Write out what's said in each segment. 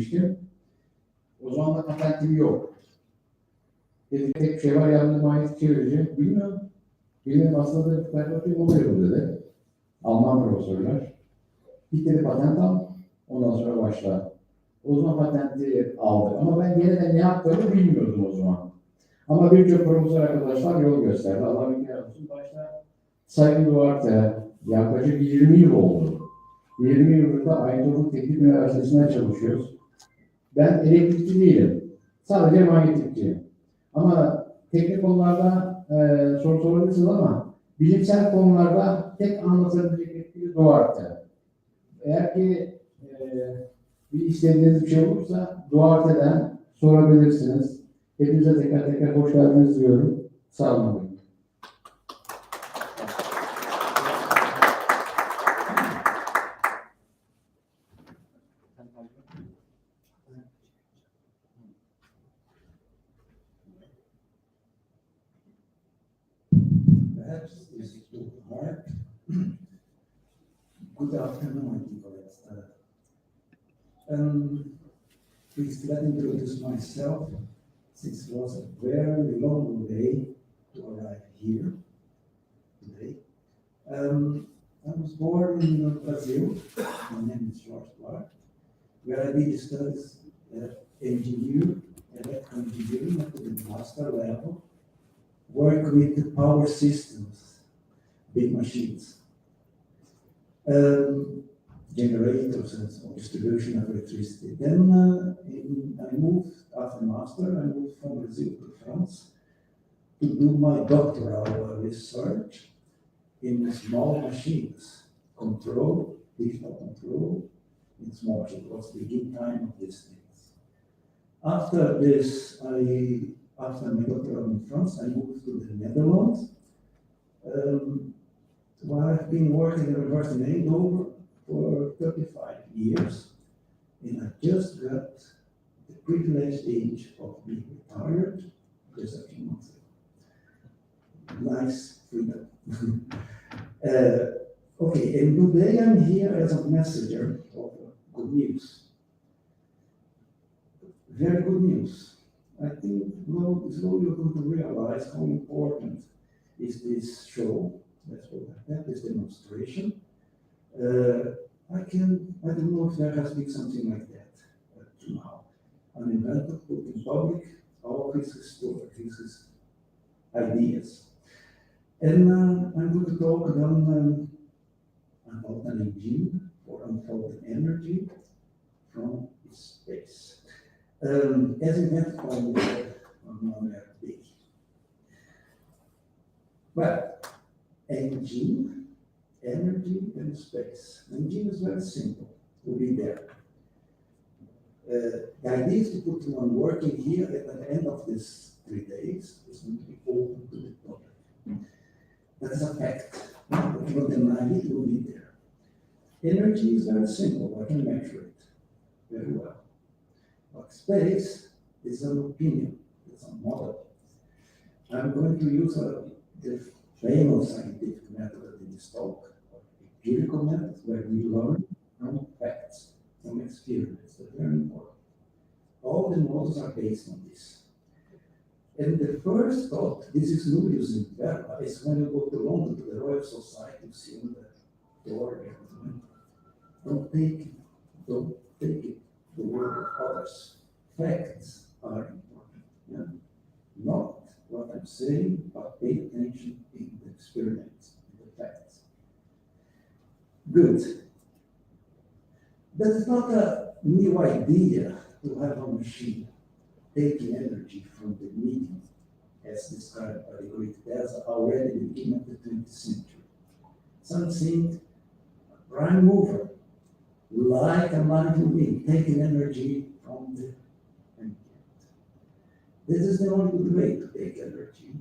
girmiştim. O zaman da patentim yok. Dedi tek bir şey var, yalnız manyetik çevirici. Bilmiyorum. Benim aslında da perspektif oluyor dedi. Alman profesörler. Bir dedi patent al, ondan sonra başla. O zaman patenti aldık. Ama ben yine de ne yaptığımı bilmiyordum o zaman. Ama birçok profesör arkadaşlar yol gösterdi. Allah bir kere olsun. Başta Sayın Duarte yaklaşık 20 yıl oldu. 20 yıldır da Eindhoven Teknik Üniversitesi'nde çalışıyoruz. Ben elektrikçi değilim. Sadece manyetikçiyim. Ama teknik konularda soru sorabilirsiniz ama bilimsel konularda tek anlatabilecek bir Duarte. Eğer ki bir istediğiniz bir şey olursa Duarte'den sorabilirsiniz. Hepinize tekrar tekrar hoş geldiniz diyorum. Sağ olun. Perhaps this is too hard. Good afternoon, Nicholas. Please let me introduce myself, since it was a very long way to arrive here today. I was born in Brazil. My name is George Clark, where I did studies electrical engineering at the master level, work with the power systems, big machines, generators and so distribution of electricity. Then I moved, after master, I moved from Brazil to France to do my doctoral research in small machines, digital control in small machines. It was the beginning time of these things. After this, after my doctoral in France, I moved to the Netherlands, where I've been working at the University in Eindhoven for 35 years, and I just got the privileged age of being retired just a few months ago. Nice freedom. Okay, and today I'm here as a messenger of good news. Very good news. I think slowly you're going to realize how important is this show. That's what I have, this demonstration. I don't know if there has been something like that to now. An inventor put in public all his story, his ideas. And I'm going to talk then about an engine for unfolding energy from space. As invented by Manuel B. But engine, energy, and space. Engine is very simple, to be there. The idea is to put one working here at the end of these 3 days is going to be open to the public. That is a fact. If you don't deny it, it will be there. Energy is very simple, I can measure it very well. But space is an opinion, it's a model. I'm going to use the famous scientific method in this talk, empirical method, where we learn from facts, from experience. That's very important. All the models are based on this. And the first thought, this is Nulius in Verba, is when you go to London to the Royal Society, you see on the door there. Don't take it the word of others. Facts are important. Yeah? Not what I'm saying, but pay attention in the experiments, in the facts. Good. That is not a new idea to have a machine taking energy from the medium, as described by the Greek Tesla already at the beginning of the 20th century. Something, a prime mover, like a mindful being, taking energy from the ambient. This is the only good way to take energy.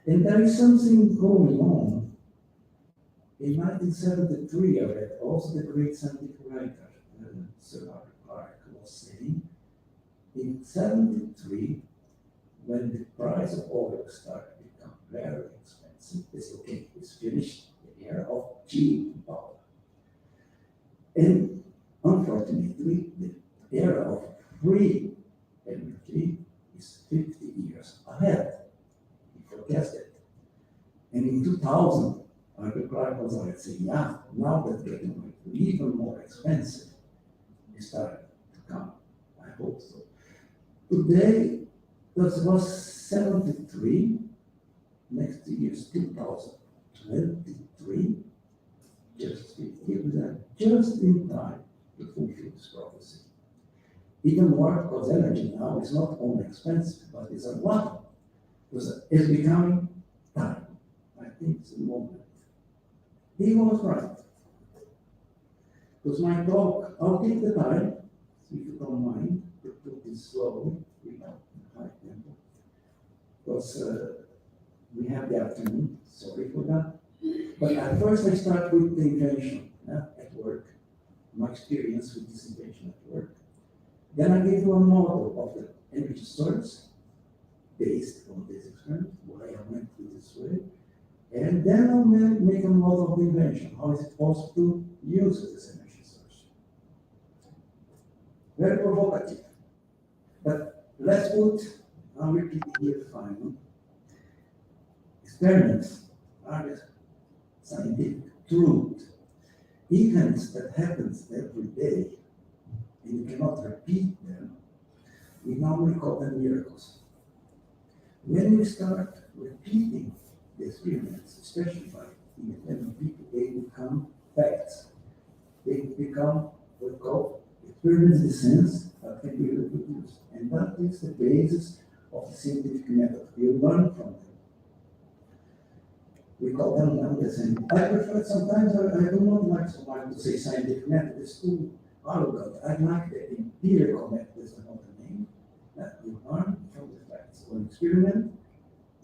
And there is something going on. In 1973, I read, also the great scientific writer, Sir Arthur Clarke, was saying, in 1973, when the price of oil started to become very expensive, they said, okay, it's finished the era of cheap power. And unfortunately, the era of free energy is 50 years ahead. He forecasted. And in 2000, Arthur Clarke was already saying, yeah, now that's getting even more expensive. It started to come. I hope so. Today, that was 73. Next year is 2023. Just 50 years, just in time to fulfill this prophecy. Even more, because energy now is not only expensive, but it's a lot. Because it's becoming time. I think it's the moment. He was right. Because my talk, I'll take the time, if you don't mind, to put this slowly, without high tempo. Because we have the afternoon, sorry for that. But at first I start with the invention at work, my experience with this invention at work. Then I give you a model of the energy source based on this experiment, why I went through this way. And then I'll make a model of the invention. How is it possible to use this energy source? Very provocative. But let's put, I'll repeat here finally. Experiments are the scientific truth. Events that happens every day, and you cannot repeat them, we normally call them miracles. When we start repeating the experiments, especially by independent people, they become facts. They become what we call experiments in the sense that can be reproduced. And that is the basis of the scientific method. We learn from them. We call them now the scientific. I prefer sometimes, I do not like so much to say scientific method, it's too arrogant. I like the empirical method, is another name, that you learn from the facts. So an experiment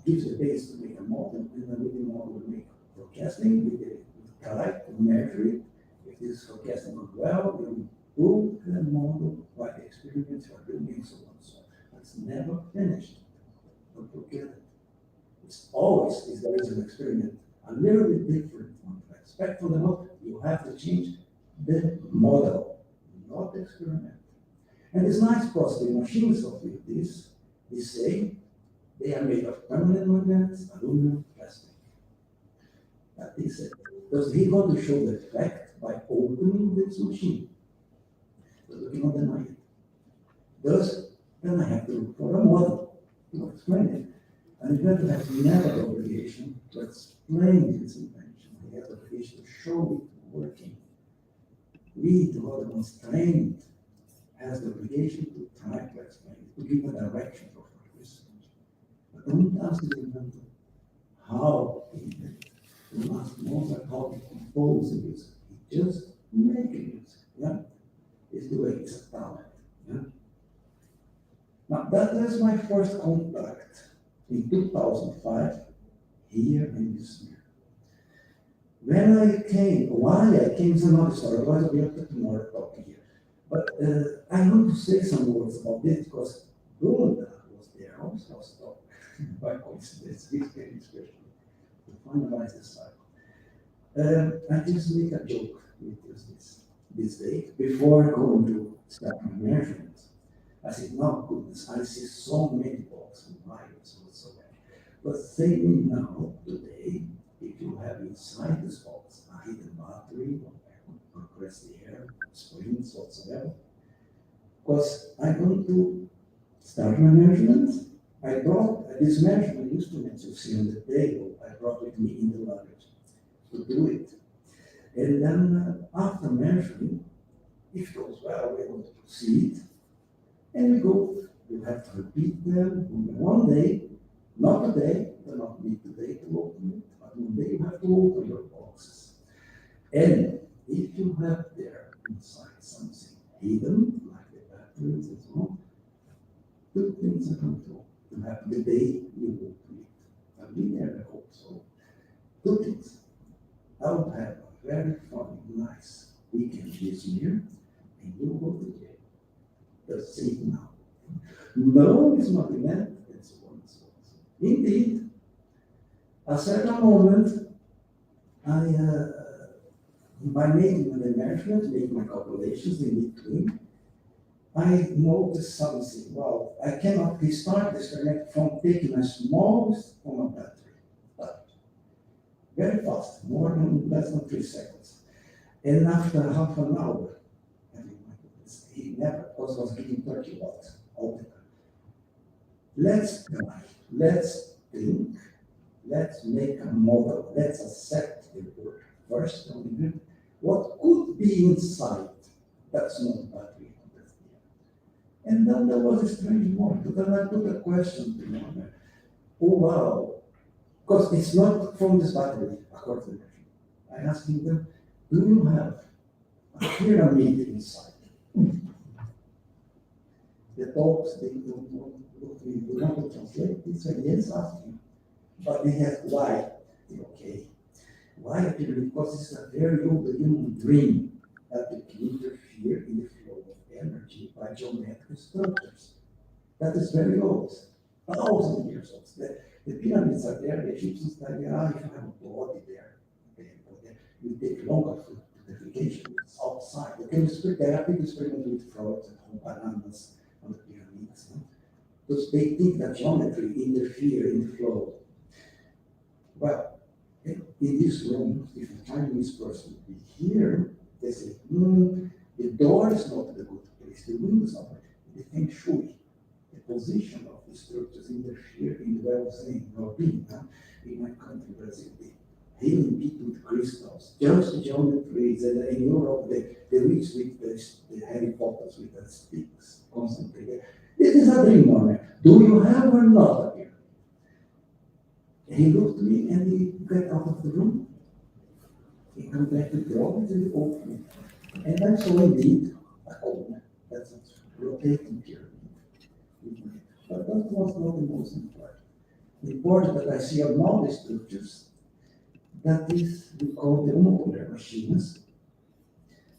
gives the base to make a model, and then with the model we make forecasting, we correct, we measure it. If this forecasting goes well, we improve the model by the experiments we are doing and so on. So it's never finished. Don't forget it. It's always, if there is an experiment a little bit different from what you expect from the model, you have to change the model, not the experiment. And it's nice because the machines of this, they say, they are made of permanent magnets, aluminum, plastic. That is it. Because he want to show the fact by opening this machine. But we cannot deny it. Thus, then I have to look for a model to explain it. An inventor has never the obligation to explain his invention. He has the obligation to show it working. We, the other ones trained, has the obligation to try to explain it, to give a direction for research. But don't ask the inventor how he did it. You ask Mozart how to compose the music. He just make music. Yeah? It's the way it's a talent. Yeah? Now that is my first contact in 2005 here in this year. When I came, why I came is another story, otherwise I'll be up to tomorrow talking here. But I want to say some words about this because Rhoda was there, also was talking by coincidence, this very especially, to finalize this cycle. I just make a joke with this date before going to start my measurements. I said, no, goodness, I see so many balls and wires whatsoever. But say me now, today, if you have inside this box a hidden battery or compressed air, springs whatsoever, because I'm going to start my measurements. I brought these measurement instruments you see on the table, I brought with me in the luggage to do it. And then after measuring, if it goes well, we're going to proceed. And we go, you have to repeat them one day, not today, you do not need today to open it, but one day you have to open your boxes. And if you have there inside something hidden, like the batteries and so on, two things are going to happen the day you open it. I'll be there, I hope so. Two things. I will have a very fun, nice weekend this year, and you'll go to jail. Just say it now. No, it's not enough, and so on and so on. Indeed, at a certain moment, by making the measurements, making my calculations in between, I noticed something. Wow, I cannot restart this connect from taking a small from a battery. But very fast, more than less than 3 seconds. And after half an hour, I mean, my goodness, he never was getting 30 watts all the time. Let's try, let's think, let's make a model, let's accept the word first. What could be inside that's not battery? And then there was a strange moment, then I put a question to him. Oh wow, because it's not from this battery, according to him. I asked him, do you have a pyramid inside? The dogs, they don't know, they want to translate. He said, yes, ask him. But they have why? Okay. Why a pyramid? Because it's a very old human dream that it can interfere in the flow of energy by geometric structures. That is very old, 1,000 years old. The pyramids are there, the Egyptians say, if you have a body there, okay, it will take longer for purification. It's outside. The chemistry therapy is experiment with frogs and bananas on the pyramids. No? Because they think that geometry interferes in the flow. Well, in this room, if a Chinese person would be here, they say, the door is not the good place, the window is not right. The feng shui, the position of the structures interfere in the well-being, well-being. In my country, Brazil, the healing people with crystals, just the geometries, and in Europe, they reach with the Harry Potters with the sticks constantly. This is a dream moment. Do you have or not here? He looked at me and he got out of the room. He came back to the office and he opened it. And I saw indeed a cone. That's a rotating pyramid. But that was not the most important. The important that I see on all the structures, that is, we call the molecular machines.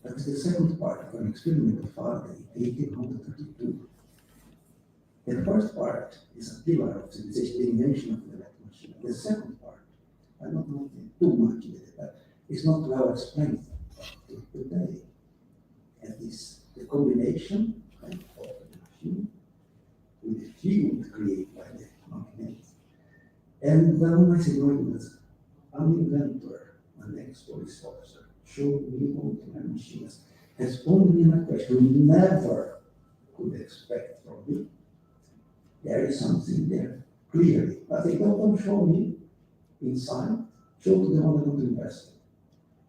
That is the second part of an experiment of Faraday in 1832. The first part is a pillar of civilization, the invention of the electric machine. The second part, I don't know too much in it, but it's not well explained today. And this the combination of the machine with the field created by the magnet. And then I said, an inventor, an ex-police officer, showed me molecular machines, has only in a question we never could expect from me. There is something there, clearly. But they don't show me inside, show to the one that don't invest.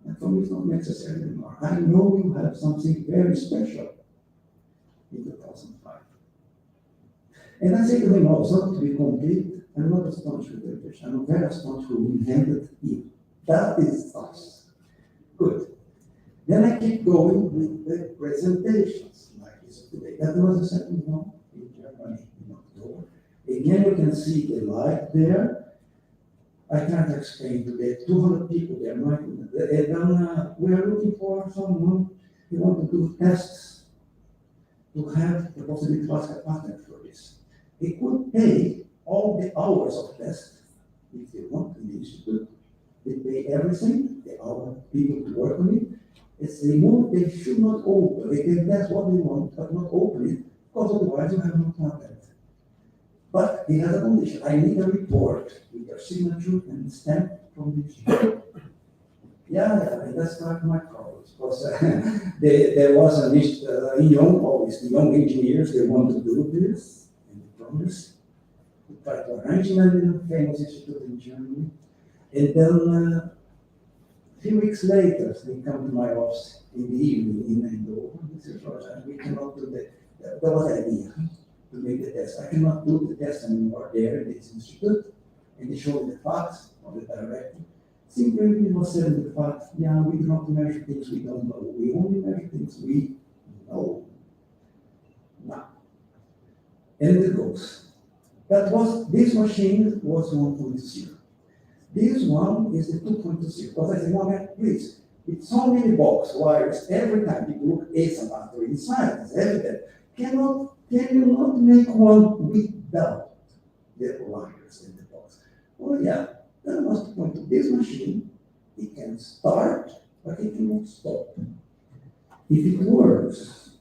And for me, it's not necessary anymore. I know you have something very special in 2005. And I say to them also, to be complete, I'm not astonished with the British. I'm very astonished who invented it. That is us. Good. Then I keep going with the presentations, like this today. That was the second one in Germany in October. Again, you can see the light there. I can't explain today. 200 people there. And then we are looking for someone who wants to do tests to have the possibility to ask a patent for this. He could pay all the hours of test if they want in the institute. They pay everything, the hour people to work on it. It's the moment they should not open. They can test what they want, but not open it, because otherwise you have no patent. But he has a condition. I need a report with your signature and stamp from the institute. And that's not my problems. Because there was a young engineers, they want to do this, and they promise to try to arrange it in a famous institute in Germany. And then a few weeks later, they come to my office in the evening in Eindhoven. They say, Roger, we cannot do that. That was the idea to make the test. I cannot do the test anymore there in this institute. And they showed the facts of the director. Simply it was said in the fact, we do not measure things we don't know. We only measure things we know. Now, and it goes. This machine was 1.0. This one is the 2.0. Because I said, no, man, please, with so many box wires, every time people look, it's a battery inside, it's evident. Can you not make one without the wires in the box? Oh, yeah. Then was the point of this machine. It can start, but it cannot stop. If it works,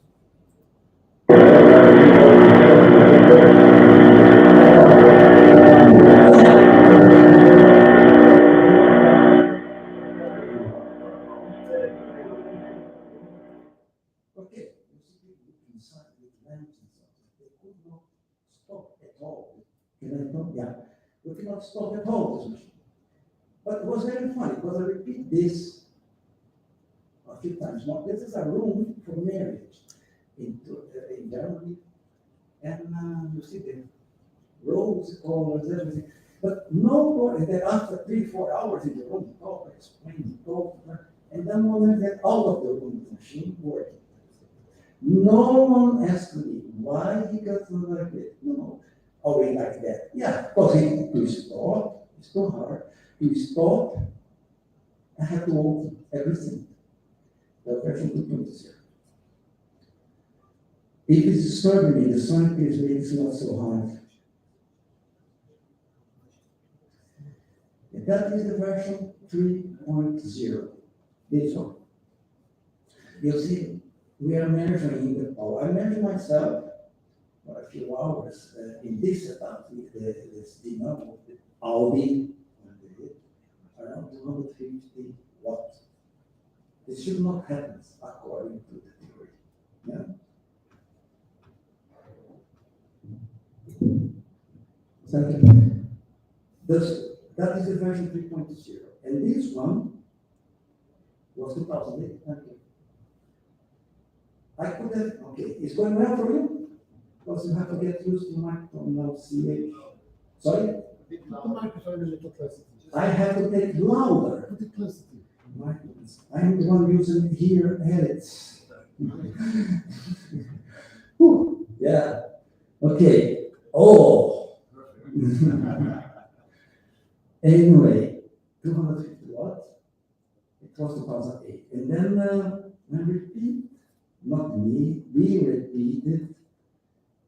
inside with lamps and stuff. They could not stop at all. Can I stop? Yeah. We cannot stop at all this machine. But it was very funny because I repeat this a few times more. This is a room for marriage in Germany. And you see the rose colors, everything. But nobody, that after 3-4 hours in the room, talk, explain, talk, and then one get out of the room, the machine working. No one asked me why he got to like that. No. Oh, we like that. Yeah, because to stop, it's too hard. To stop, I have to open everything. The version 2.0. If it's disturbing me, the sign is maybe it's not so hard. And that is the version 3.0. This one. You see, we are measuring the power. I measure myself for a few hours in this setup with this dynamo of the Audi around 250 watts. This should not happen according to the theory. Yeah? Second, that is the version 3.0. And this one was 2008. Thank you. I could have, okay, it's going well for you? Because you have to get used to microphone now, CH. Sorry? The microphone a little closer to you. I have to take louder. Put it closer to you. My goodness. I'm the one using it here and it's. Whew, yeah. Okay. Oh. Anyway, 250 watts. It was 2008. And then I repeat, not me, we repeated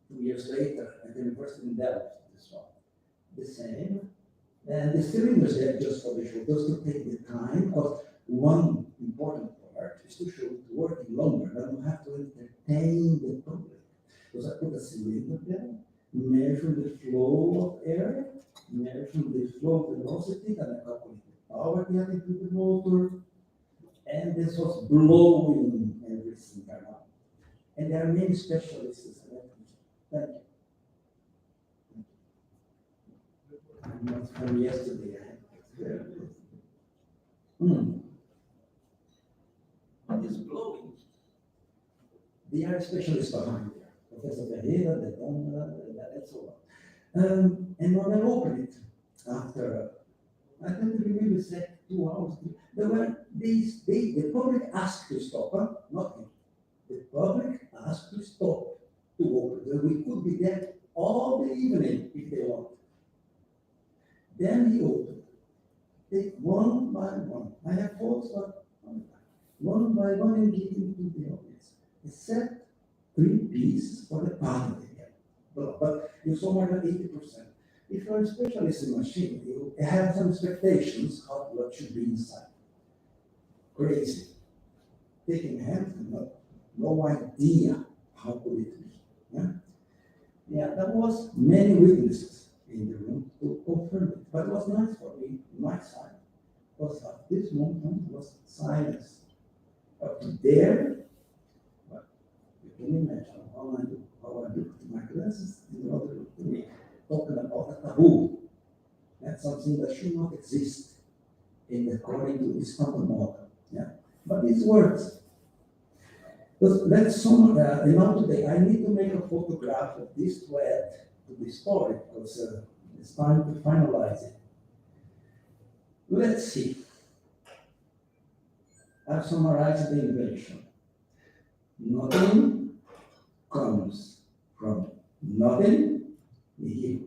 2 years later at the University in Delft, this one. The same. And the cylinders there just for the show, just to take the time, because one important part is to show it working longer. Then you have to entertain the public. Because I put a cylinder there, measure the flow of air, measure the flow velocity, and I calculate the power getting to the motor, and this was blowing everything around. And there are many specialists. Thank you. Not from yesterday. It's blowing. They are specialists behind there. Professor Ferreira, the Donna, and so on. And when I opened it, after, I don't remember exactly 2 hours, there were the public asked to stop, not me. The public asked to stop to open. We could be there all the evening if they want. Then he opened. Take one by one. I have photos, but one by one and give them to the audience. Except 3 pieces for the party again. But you saw more than 80%. If you're a specialist in machine, you have some expectations of what should be inside. Crazy. Taking hands, no idea how could it be. Yeah? Yeah, there was many witnesses in the room to confirm it. But it was nice for me, my side, because at this moment was silence. Up there, but you can imagine how I looked to my glasses and the other looked to me, talking about a taboo. That's something that should not exist according to this quantum model. Yeah. But this works. Because let's today I need to make a photograph of this to add to the story because it's time to finalize it. Let's see. I've summarized the invention. Nothing comes from nothing, nihil,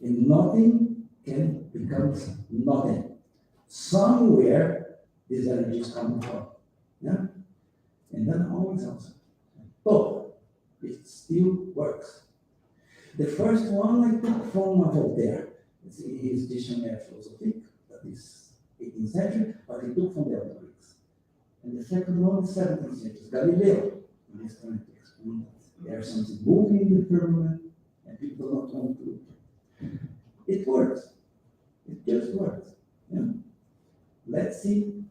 and nothing can become nothing. Somewhere this energy is coming from. Yeah? And then always answer. Oh, it still works. The first one I took from Voltaire. It's in his Dictionnaire philosophique, that is 18th century, but he took from the other Greeks. And the second one is 17th century, Galileo. And he's trying to explain that there's something moving in the firmament, and people don't want to. It works. It just works. Yeah? Let's see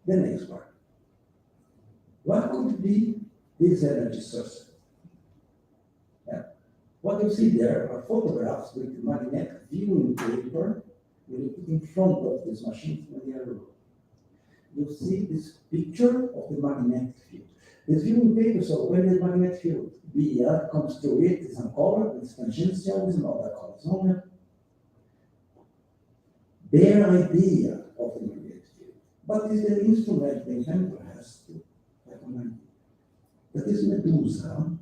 the next part. What could be this energy source? Yeah. What you see there are photographs with magnetic viewing paper when you put in front of this machine when they are low. You see this picture of the magnetic field. This viewing paper, so when the magnetic field BR comes through it, it's uncovered, it's tangential, it's not that horizontal. Their idea of the magnetic field. But is the instrument the inventor has to recommend. But this medusa,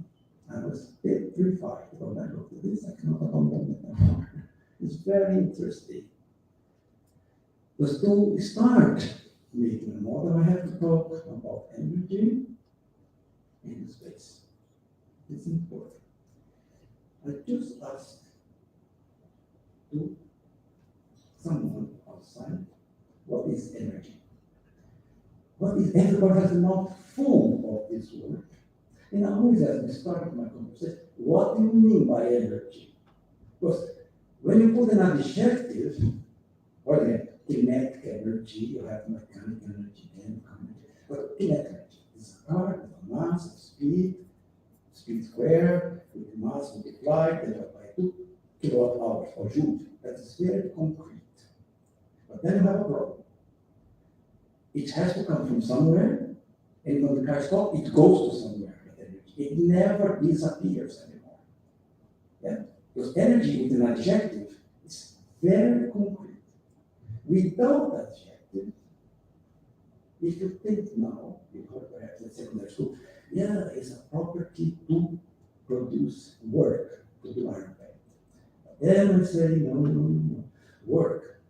I was petrified when I looked at this, I cannot abandon it anymore. It's very interesting. Because to start making a model, I have to talk about energy in space. It's important. I just asked to someone outside, what is energy? What is everybody has a mouth full of this word? And I always ask me, start my conversation, what do you mean by energy? Because when you put an adjective, or kinetic energy, you have mechanical energy, chemical energy, but kinetic energy is a current, a mass, a speed squared, with mass multiplied, divided by 2 kilowatt hours or joules. That is very concrete. But then you have a problem. It has to come from somewhere, and when the car stops, it goes to somewhere. That energy. It never disappears anymore. Yeah? Because energy with an adjective is very concrete. Without adjective, if you think now, you heard perhaps in secondary school, yeah, it's a property to produce work, to do iron band. But then we say, no. Work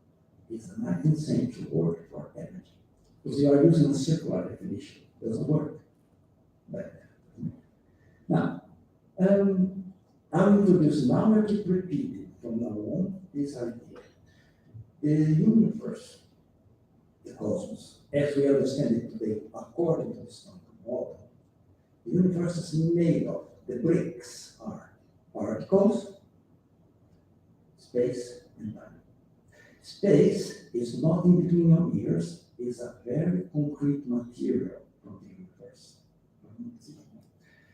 is a 19th century word for energy. Because you are using a circular definition. It doesn't work. But, now, I'll introduce now, I keep repeating from now on this idea. The universe, the cosmos, as we understand it today, according to the standard model, the universe is made of, the bricks are particles, space, and time. Space is not in between your ears, it's a very concrete material from the universe.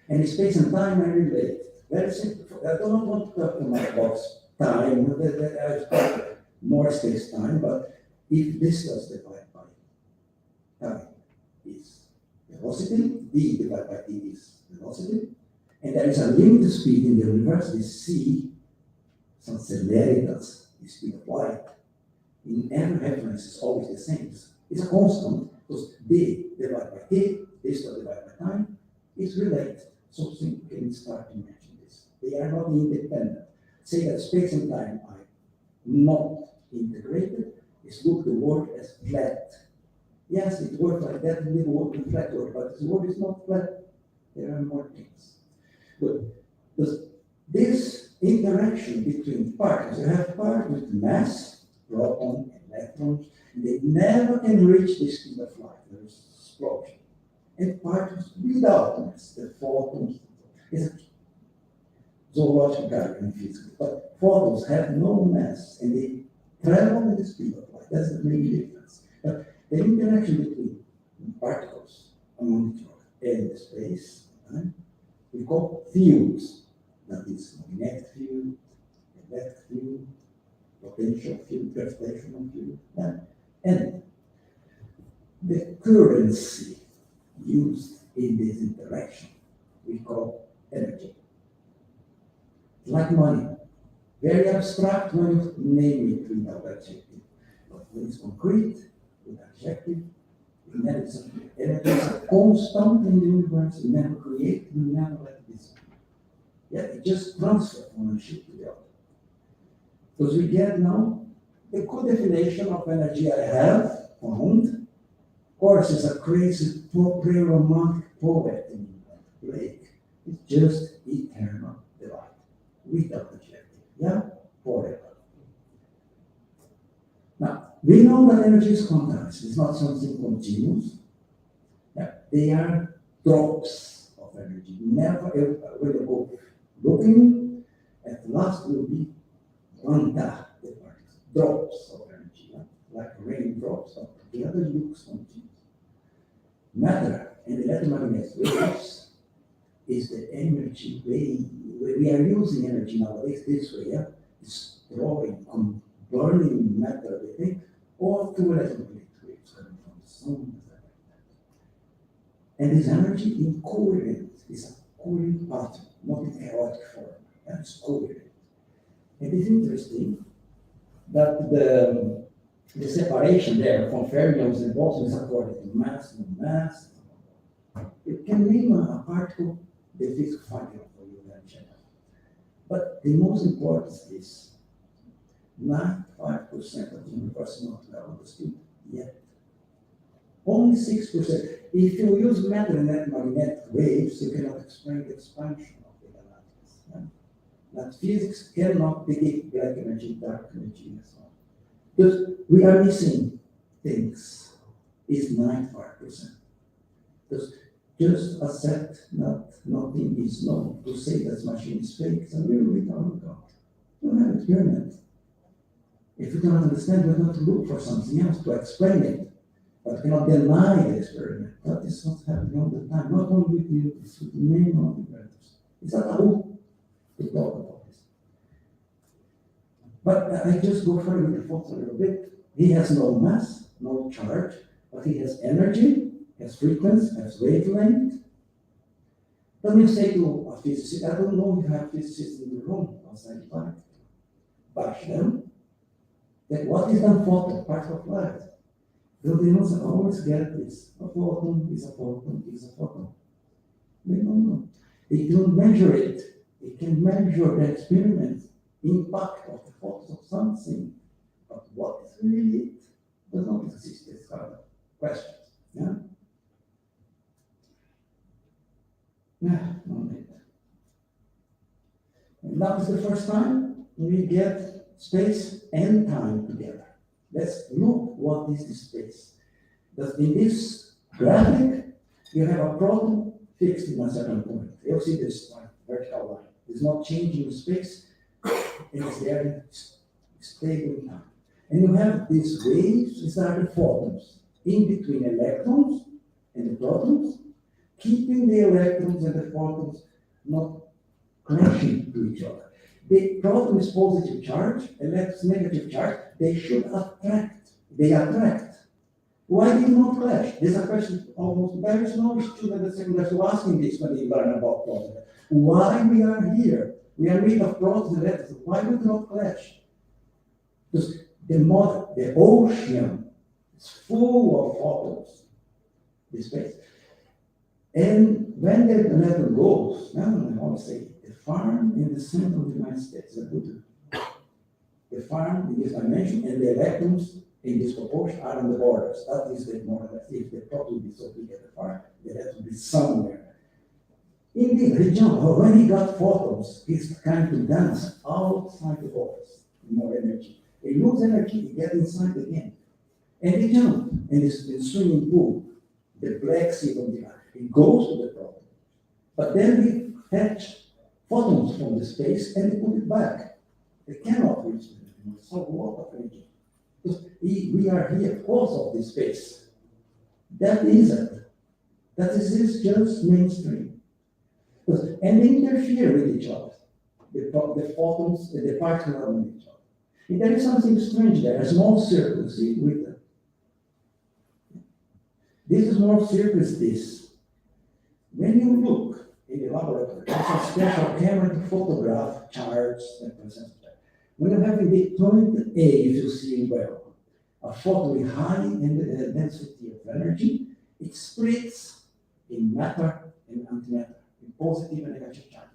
And space and time are related. Very simple. I don't want to talk too much about time, more space time, but if distance divided by time is velocity, d divided by d is velocity, and there is a limited speed in the universe, is c, some celeritas, the speed of light. In every reference is always the same. It's a constant, because d divided by t, distance divided by time, is related. So you can start to imagine this. They are not independent. Say that space and time are not integrated, is look the word as flat. Yes, it works like that, it will work in flat word, but this word is not flat. There are more things. But this interaction between particles, you have particles with mass, proton, electrons, they never can reach the speed of light. There is explosion. And particles without mass, the photons, is a zoological garden in physics, but photons have no mass and they travel with the speed of light. That's the main difference. But the interaction between particles among each other and the space, we call fields. That is magnetic field, electric field, potential field, gravitational field, and the currency used in this interaction we call energy. Like money. Very abstract when you name it without adjective. But when it's concrete, with adjective, energy is a constant in the universe, you never create, you never let it disappear. Yeah, it just transfers from one ship to the other. Because we get now the good definition of energy I have found. Of course, it's a crazy pre-romantic poet in Blake. It's just eternal delight. Without adjective. Yeah? Forever. Now, we know that energy is quantized. It's not something continuous. Yeah. They are drops of energy. Never ever will go looking at last will be quanta, the particles, drops of energy, yeah? Like raindrops, but the other looks continuous. matter and electromagnetic waves is the energy way. We are using energy nowadays this way, yeah? Destroying, burning matter, they think, or through electromagnetic waves coming from the sun. And this energy in coherent is a coherent pattern, not in chaotic form. And it's coherent. And it's interesting that the separation there from fermions and bosons is according to mass and mass. It can name a particle the physical factor for you and check. But the most important is 95% of the universe is not well understood yet. Only 6%. If you use matter and magnetic waves, you cannot explain the expansion of the galaxies. Yeah? That physics cannot predict black energy, dark energy, and so on. Because we are missing things. It's 95%. Because just accept that nothing is known. To say that machine is fake is a little bit out of God. You don't have experiment. If you cannot understand, we're going to look for something else to explain it. But cannot deny the experiment. That is what's happening all the time. Not only with you, it's with many other inventors. It's a taboo to talk about this. But I just go further with the thoughts a little bit. He has no mass, no charge, but he has energy, has frequency, has wavelength. Then you say to a physicist, I don't know if you have physicists in the room outside the light. Bash them. That what is the photon, part of light? They don't always get this. A photon is a photon is a photon. They don't know. They don't measure it. It can measure the experiment impact of the photons of something. But what is really it? Does not exist. This kind of questions. Yeah? Yeah, no need. And that is the first time we get space and time together. Let's look what is this space. That in this graphic, you have a proton fixed in a certain point. You'll see this line, vertical line. It's not changing the space, and it's there in stable in time. And you have these waves, these are the photons, in between electrons and the protons, keeping the electrons and the photons not crashing to each other. The proton is positive charge, electron negative charge, they should attract. They attract. Why did not clash? There's a question almost very small student at secondary school asking this when they learn about protons. Why we are here? We are made of protons and electrons. Why we do not clash? Because the ocean is full of photons, the space. And when the electron goes, I want to say, the farm in the center of the United States, the farm in this dimension and the electrons in this proportion are on the borders. That is the more or less, if the proton will be so big at the farm, the electron will be somewhere. In this region, when he got photons, he's trying to dance outside the borders, more energy. He loses energy, he gets inside again. And he jump in this swimming pool, the Black Sea of the earth. It goes to the proton. But then we fetch photons from the space and we put it back. They cannot reach it anymore. So a lot of energy. Because we are here because of this space. That isn't. That is just mainstream. And they interfere with each other. The photons, the particles are with each other. And there is something strange there, a small circle, see, with them. This small circle is this. When you look in the laboratory, there's a special camera to photograph charts and present that. When you have in the point A, if you see well, a photon with high density of energy, it splits in matter and antimatter, in positive and negative charge.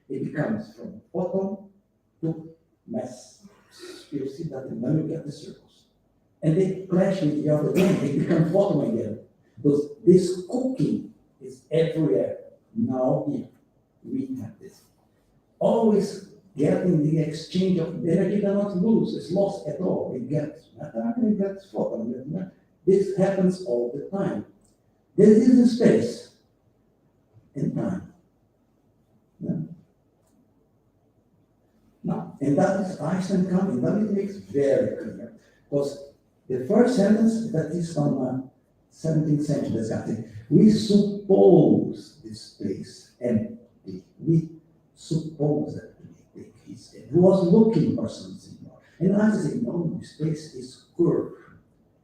It becomes from photon to mass. You see that, and then you get the circles. And they clash with the other again, they become photon again. Because this cooking is everywhere. Now here, we have this. Always getting the exchange of energy cannot lose, it's lost at all. It gets matter, it gets photon. This happens all the time. This is the space and time. Yeah. Now, and that is Einstein coming, that it makes very clear. Because the first sentence that is on 17th century, that's got we suppose this space empty. We suppose that to be big. He was looking for something more. And I said, no, the space is curved,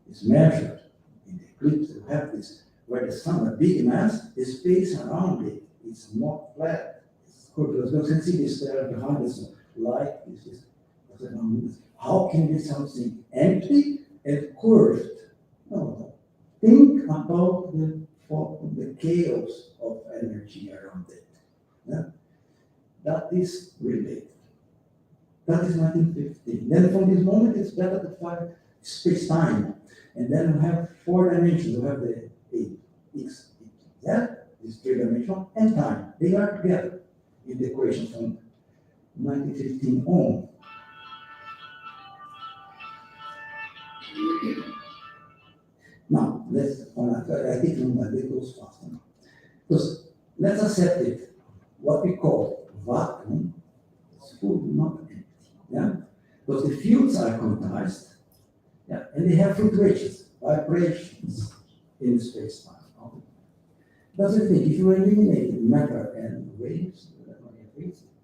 it's measured. In the eclipse, you have this, where the sun, a big mass, the space around it is not flat. It's curved. You can see this there behind us, light. I said, no, how can be something empty and curved? No. Think about the chaos of energy around it. Yeah? That is related. That is 1915. Then from this moment, it's better to find space-time. And then we have 4 dimensions. We have the X, Z, is 3-dimensional, and time. They are together in the equation from 1915 on. Now, I think it goes faster now. Because let's accept it, what we call vacuum is full, not empty. Yeah? Because the fields are quantized, yeah, and they have fluctuations, vibrations in space-time. Does it think if you eliminate matter and waves,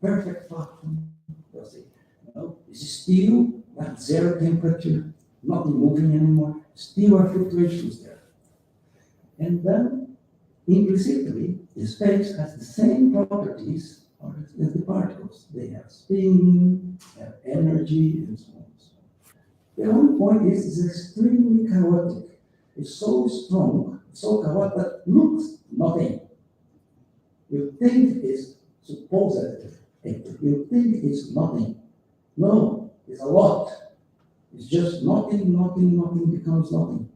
perfect vacuum, does it? No, it's still at 0 temperature, nothing moving anymore, still are fluctuations there. And then, implicitly, the space has the same properties as the particles. They have spin, have energy, and so on. The only point is it's extremely chaotic. It's so strong, so chaotic that looks nothing. You think it's supposed, you think it's nothing. No, it's a lot. It's just nothing becomes nothing.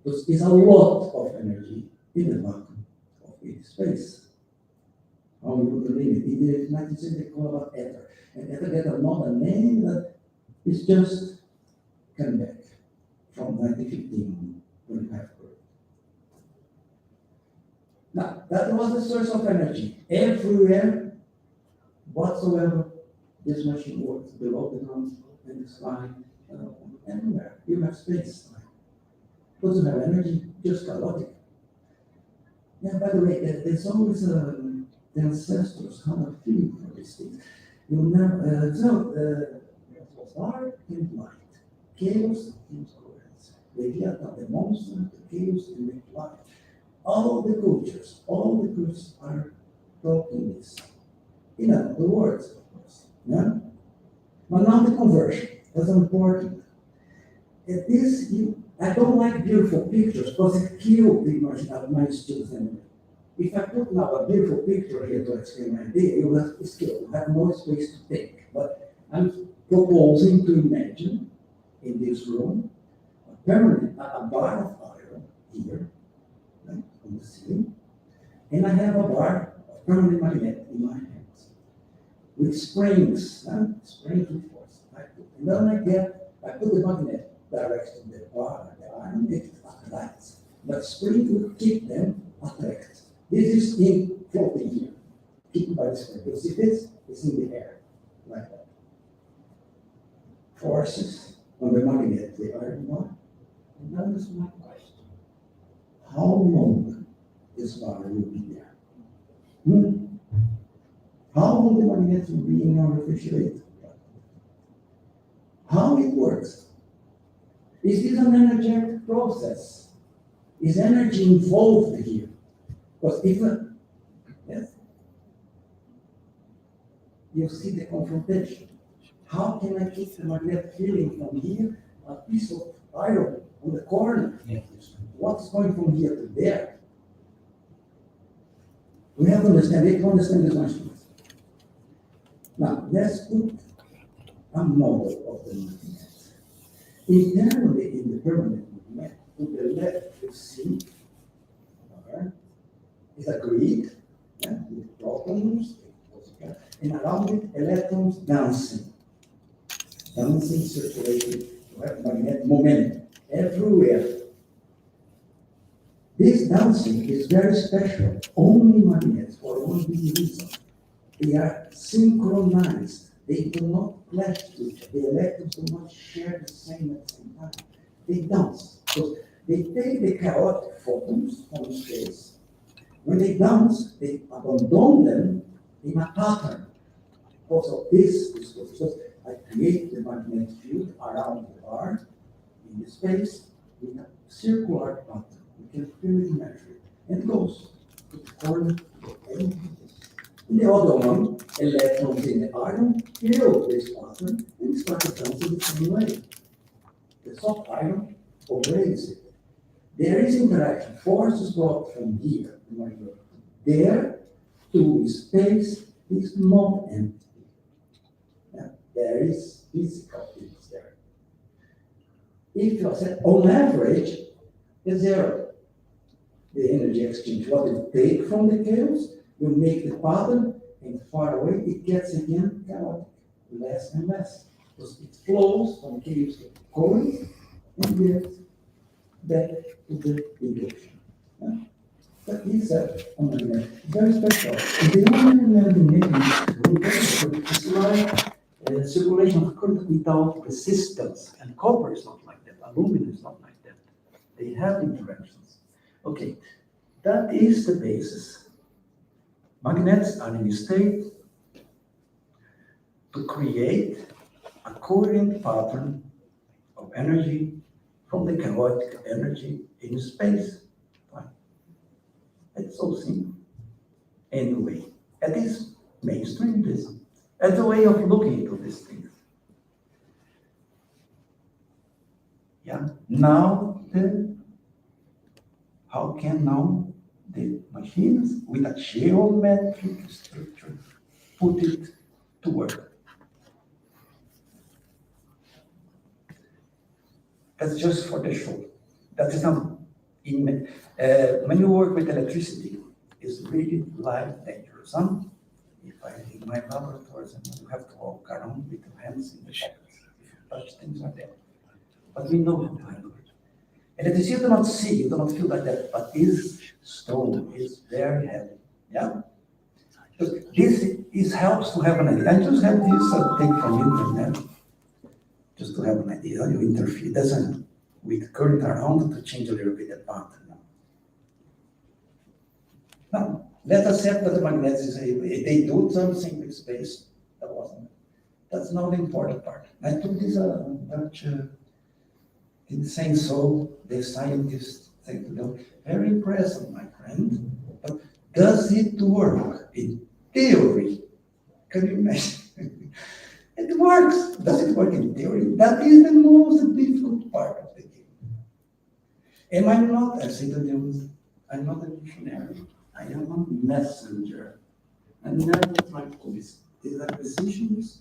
Because it's a lot of energy in the vacuum of space. How you would believe it? In the 19th century, they call about ether. And ether gets another name that is just come back from 1915 when you have growth. Now, that was the source of energy. Everywhere, whatsoever, this machine works below the ground, in the sky, everywhere. You have space. Because you have energy, just chaotic. Yeah, by the way, there's always the ancestors have a feeling for these things. You never, dark and light, chaos and coherence. The idea that the monster, the chaos, and the light. All the cultures are talking this. You know, the words, of course. Yeah? But now the conversion, that's important. I don't like beautiful pictures because it kills the image of my students anyway. If I put now a beautiful picture here to explain my idea, you will have to scale, you have no space to think. But I'm proposing to imagine in this room a bar of iron here, right, on the ceiling, and I have a bar of permanent magnet in my hands with springs, springs with force. And then I put the magnet direct to the bar, the iron, it attracts. But spring will keep them attract. This is in floating here, kept by the spring. You see this? It's in the air, like that. Forces on the magnet, the iron bar. And that is my question. How long this bar will be there? How long the magnet will be in our refrigerator? How it works? Is this an energetic process? Is energy involved here? Because yes, you see the confrontation. How can I keep the magnet feeling from here, a piece of iron on the corner? Yeah. What's going from here to there? We have to understand this machine. Now, let's put a model of the magnet. Internally in the permanent magnet, to the left you see is a grid, with protons, and around it electrons dancing, circulating, magnetic momentum everywhere. This dancing is very special. Only magnets, for one big reason. They are synchronized. They do not clash to each other. The electrons do not share the same at the same time. They dance. So They take the chaotic photons from space. When they bounce, they abandon them in a pattern. Also, this is because I create the magnetic field around the bar in the space in a circular pattern. We can really measure it. And it goes to the corner and in the other one, electrons in the iron feel this pattern and start to bounce in the same way. The soft iron obeys it. There is interaction. Force is brought from here, there to space is not empty. Yeah, there is physical things there. If you say on average, is zero. The energy exchange, what you take from the chaos, you make the pattern, and far away it gets again chaotic, less and less. Because it flows from chaos to current and gets back to the illusion. Yeah? That is a magnet, very special. The only magnet is like circulation of current without resistance, and copper is not like that, aluminum is not like that. They have interactions. Okay, that is the basis. Magnets are in a state to create a coherent pattern of energy from the chaotic energy in space. It's so simple. Anyway, that is mainstreamism. That's a way of looking into these things. Yeah. Now, how can now the machines with a geometric structure put it to work? That's just for the show. That is not when you work with electricity, it's really live dangerous. If I in my laboratories, you have to walk around with your hands in the pockets. If you touch things like that. But we know how to handle it. Electricity you do not see, you do not feel like that, but this stone is very heavy. Yeah? This helps to have an idea. I just have this thing from internet, just to have an idea. You interfere, doesn't with current around to change a little bit the pattern. Now, let us accept that the magnets they do something with space. That's not the important part. I took this Dutch in saying so, the scientists think to them, very impressive, my friend. But does it work in theory? Can you imagine? It works. Does it work in theory? That is the most difficult part of the game. And I'm not, I say to them, I'm not a missionary. I am a messenger. I'm never trying to be these are decisions.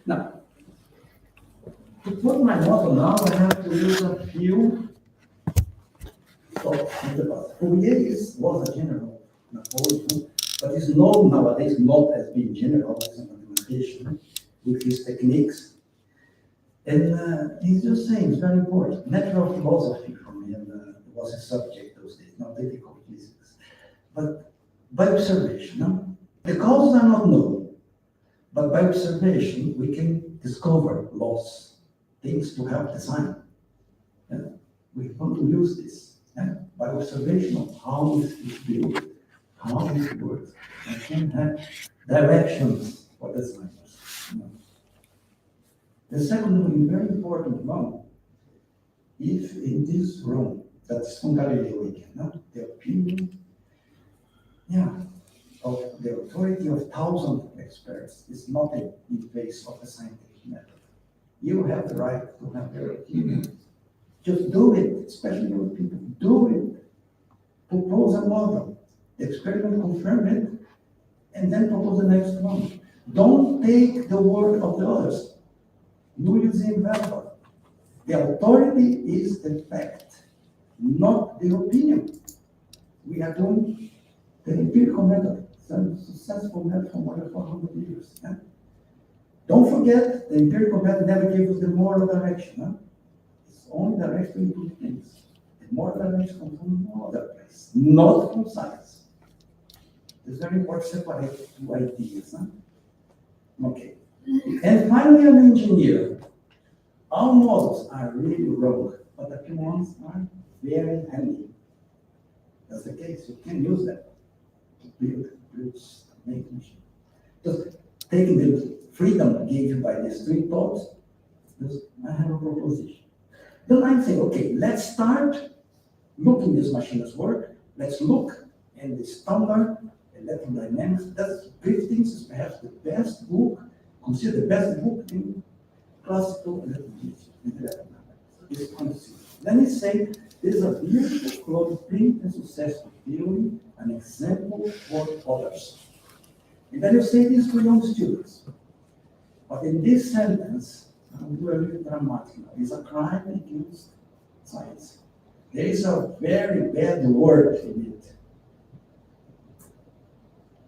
Now, to put my model now, I have to use a few thoughts in the past. Fourier was a general, Napoleon, but is known nowadays not as being general as a mathematician with his techniques. And he's just saying it's very important. Natural philosophy for me was a subject those days, not difficult physics. But by observation, no? The causes are not known, but by observation we can discover laws, things to help design. We want to use this by observation of how this is built, how this works. I can have directions for designers. The second one, very important one, if in this room, that's from Galileo again, the opinion, of the authority of thousands of experts is not in face of the scientific method. You have the right to have your opinion. Just do it, especially with people. Do it. Propose a model. The experiment confirm it, and then propose the next one. Don't take the word of the others. You use the invalid. The authority is the fact, not the opinion. We are doing the empirical method. It's a successful method for more than 400 years. Don't forget, the empirical method never gave us the moral direction. It's only direction into things. The moral direction comes from no other place, not from science. It's very important to separate two ideas. Okay. And finally, an engineer. Our models are really wrong. but the few ones are very handy. That's the case, you can use that to build, produce, make machine. Just taking the freedom given by these three thoughts, because I have a proposition. Then I'm saying, okay, let's start looking this machines work. Let's look in the standard electrodynamics. That's Griffiths is perhaps the best book, considered the best book in classical electrodynamics. It's considered. Let me say, this is a beautiful closed and successful theory, an example for others. And then you say this to young students. But in this sentence, I'm very dramatic. It's a crime against science. There is a very bad word in it.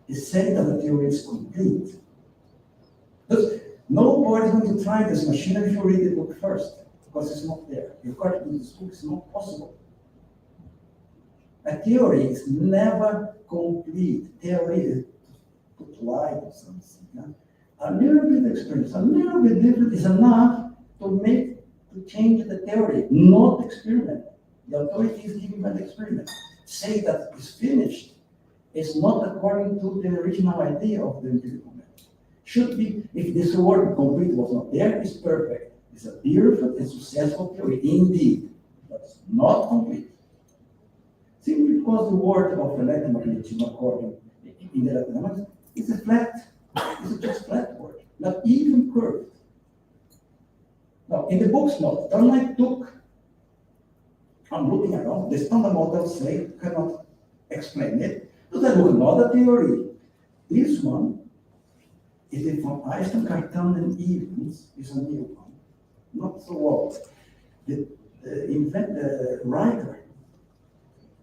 It's saying that the theory is complete. Because nobody's going to try this machine if you read the book first, because it's not there. According to this book, it's not possible. A theory is never complete. Theory is put light or something. Yeah? A little bit experience, a little bit different is enough to change the theory, not experiment. The authority is given by the experiment. Say that it's finished. It's not according to the original idea of the empirical method. Should be, if this word complete was not there, it's perfect. It's a beautiful and successful theory, indeed, but it's not complete. Simply because the word of electromagnetism, according in the electromagnetism, is a flat, it's just flat word, not even curved. Now, in the book's note, I'm looking around, the standard model say cannot explain it, but I look another theory. This one is from Einstein, Cartan, and Evans, is a new one, not so old. The writer,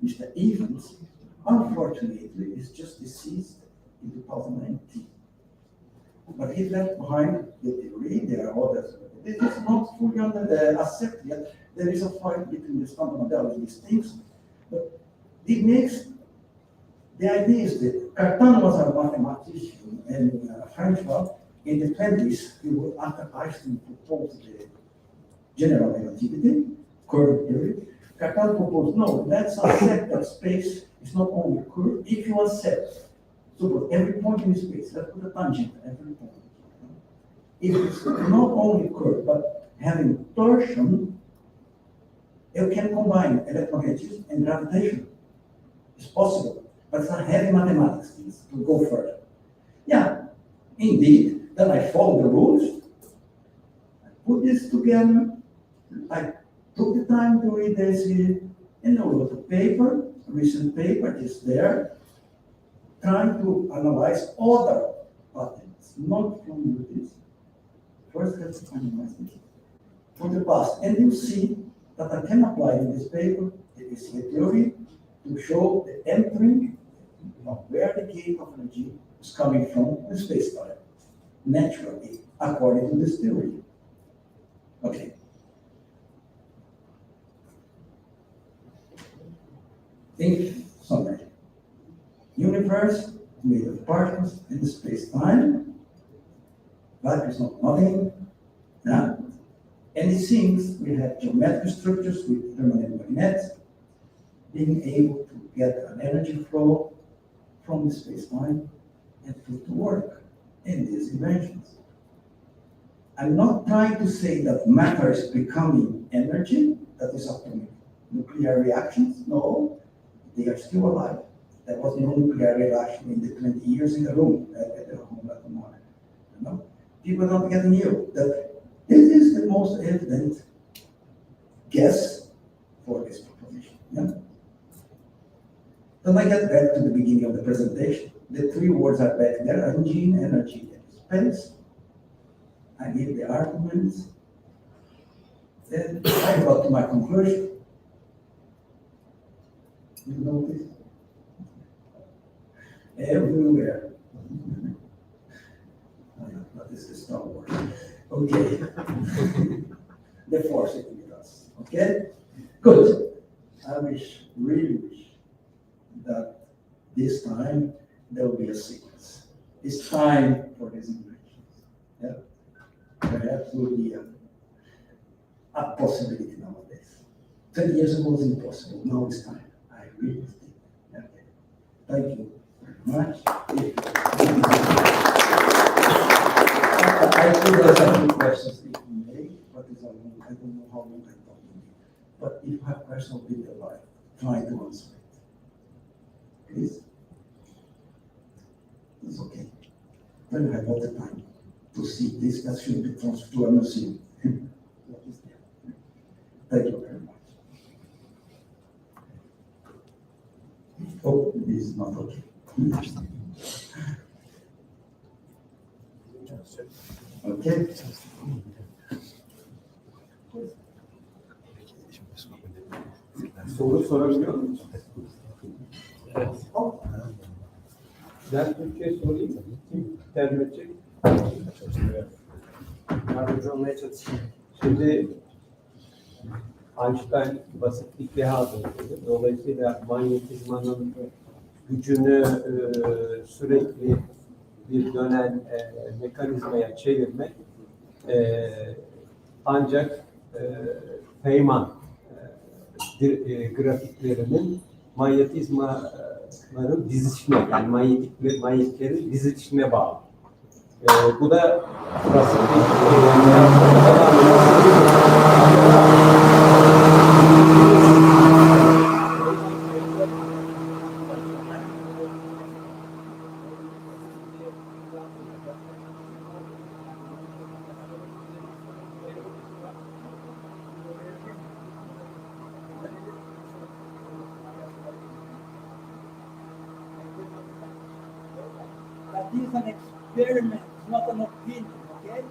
Mr. Evans, unfortunately, is just deceased in 2019. But he left behind the theory, there are others. This is not fully accepted yet. There is a fight between the standard model and these things. But it makes, the idea is that Cartan was a mathematician and a French one. In the 20s, he was, after Einstein proposed the general relativity, curve theory, Cartan proposed, no, let's accept that space is not only curved. If you accept, so every point in space, let's put a tangent at every point. If it's not only curved, but having torsion, you can combine electromagnetism and gravitation. It's possible, but it's a heavy mathematics to go further. Yeah, indeed, then I follow the rules, I put this together, I took the time to read this here, and I wrote a paper, a recent paper is there, trying to analyze other patterns, not from this. First, let's analyze this from the past. And you see that I can apply in this paper the ECA theory to show the entering of where the gate of energy is coming from the space-time, naturally, according to this theory. Okay. In summary, universe made of particles in the space-time. Life is not nothing. Yeah? And it seems we have geometric structures with permanent magnets being able to get an energy flow from the space-time and put to work in these inventions. I'm not trying to say that matter is becoming energy, that is atomic nuclear reactions. No, they are still alive. There was no nuclear reaction in the 20 years in the room at the home at the moment. You know? People don't get new. That this is the most evident guess for this proposition. Yeah? Then I get back to the beginning of the presentation. The three words are back there: engine, energy, and space. I give the arguments. Then I got to my conclusion. You notice? Everywhere. But this is Star Wars. Okay. The force it with us. Okay? Good. I really wish that this time there will be a sequence. It's time for these inventions. Yeah? Perhaps will be a possibility nowadays. 10 years ago was impossible. Now it's time. I agree with you. Okay. Thank you very much. I could have some questions if you may, but it's a long, I don't know how long I'm talking. But if you have questions, I'll be alive. Try to answer it. Please. It's okay. Then you have all the time to see this that should be transferred to a museum. Thank you very much. Oh, this is not okay. Okay. Soru sorabiliyor musun? Ben Türkçe sorayım. Kim tercüme edecek? Yardımcı olmaya çalışayım. Şimdi Einstein basitlikle hazırladı. Dolayısıyla manyetizmanın gücünü sürekli bir dönen mekanizmaya çevirmek ancak Feynman grafiklerinin manyetizmaların dizilişine, yani manyetlerin dizilişine bağlı. Bu da basit That is an experiment, not an opinion, okay?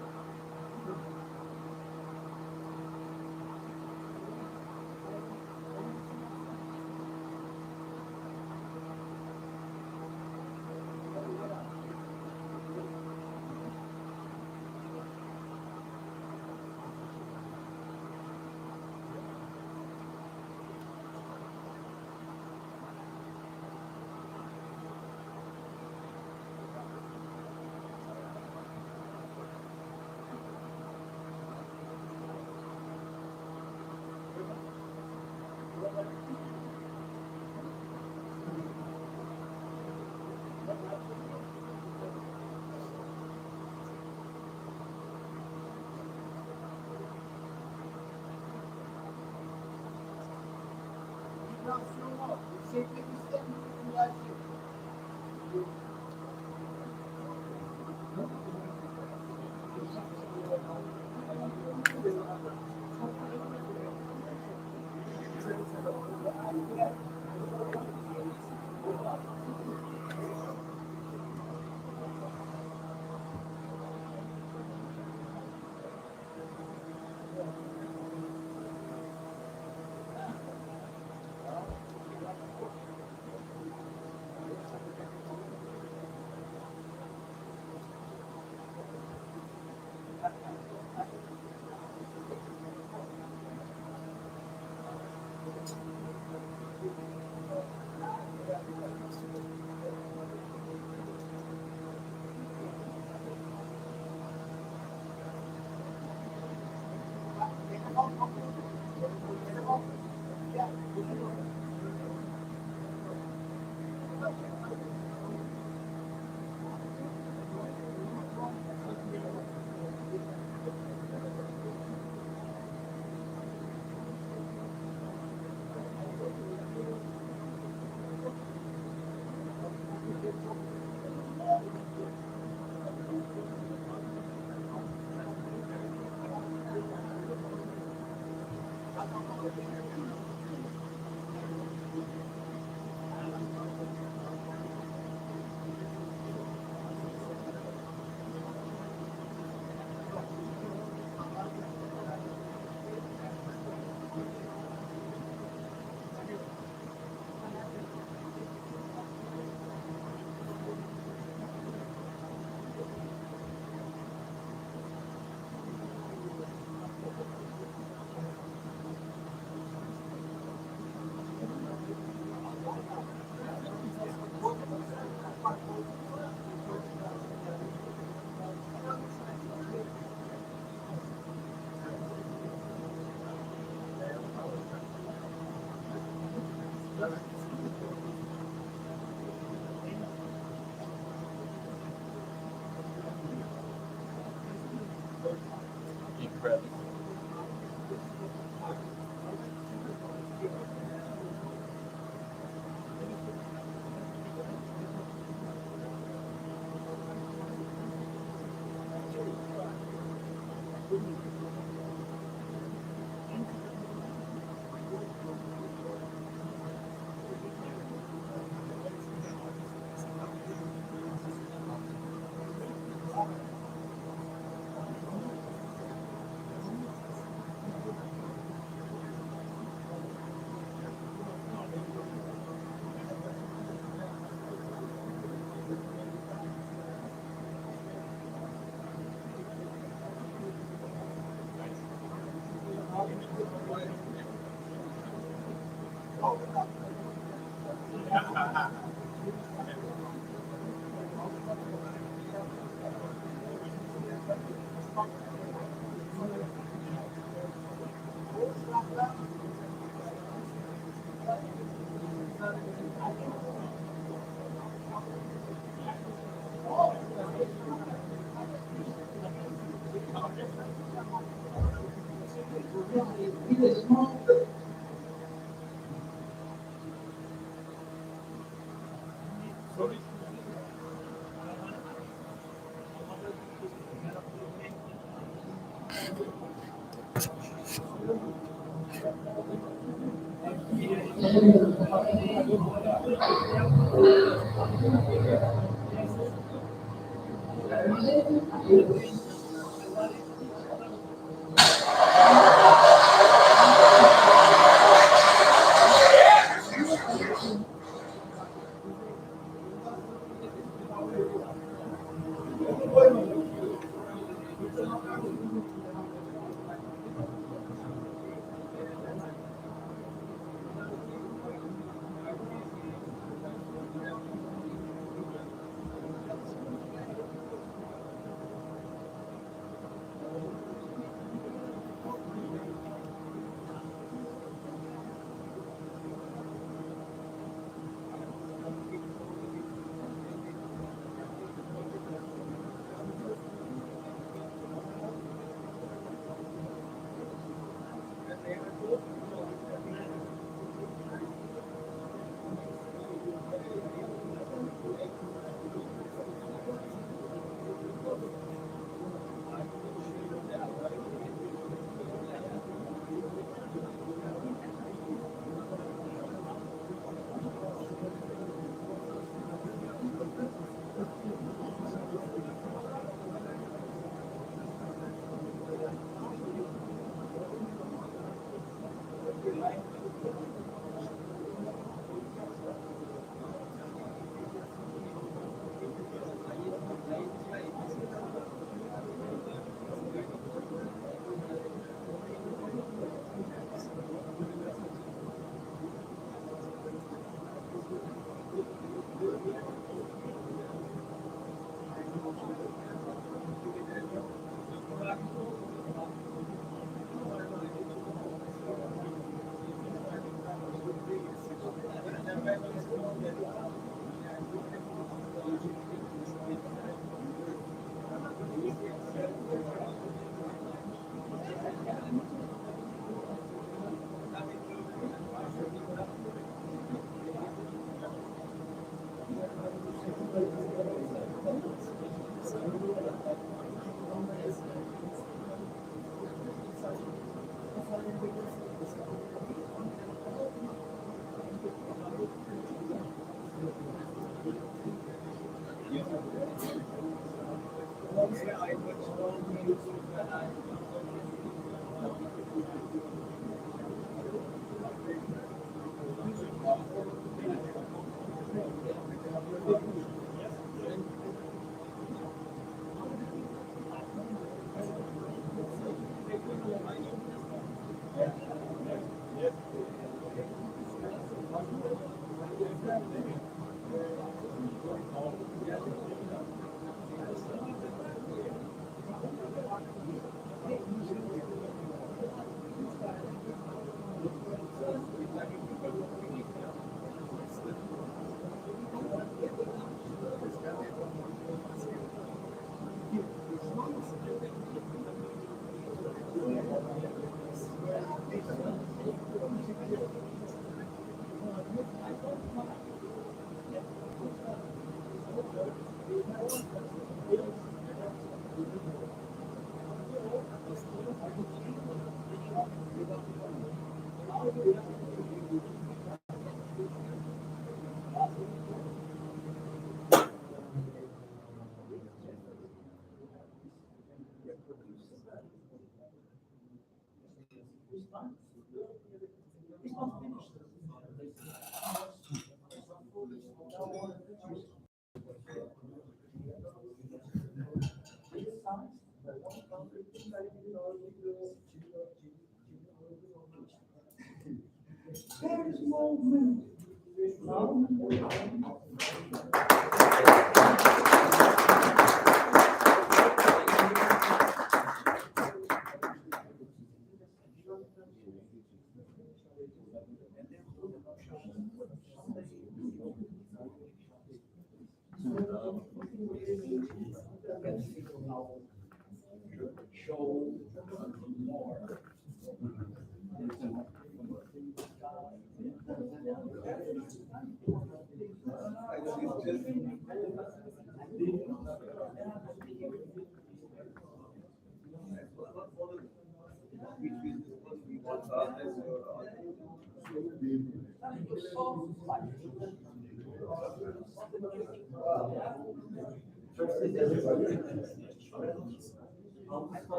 Very small movement.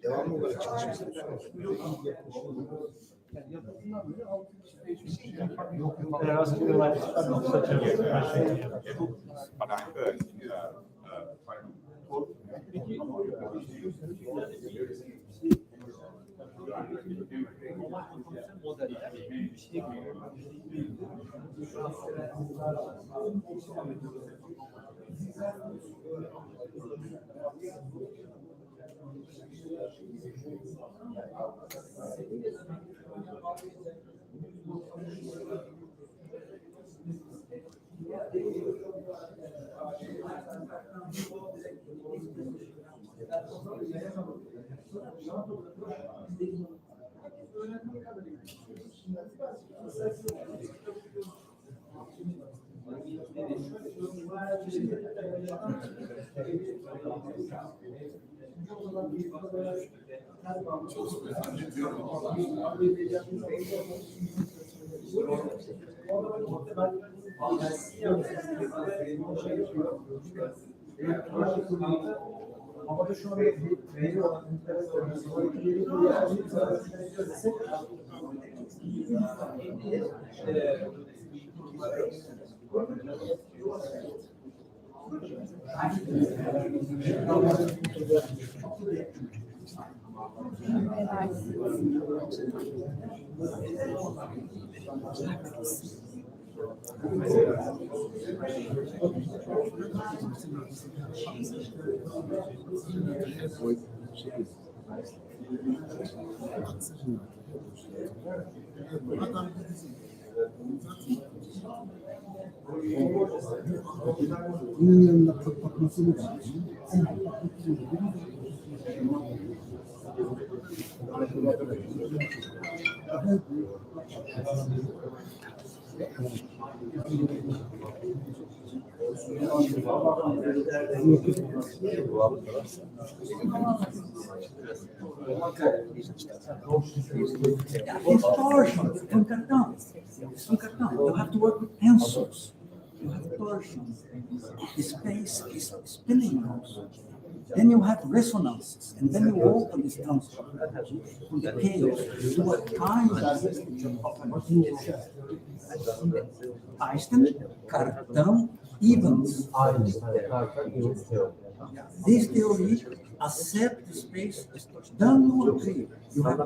Devamlı olarak çalışıyorsunuz. But I heard Havada şu an veri olan Bunun yanında kapatmasını Distortions in cartão. You have to work with pencils. You have torsions. The space is spinning also. Then you have resonances, and then you open this transfer from the chaos to a kind of Einstein, cartão, evens. This theory accepts the space. Then you agree. You have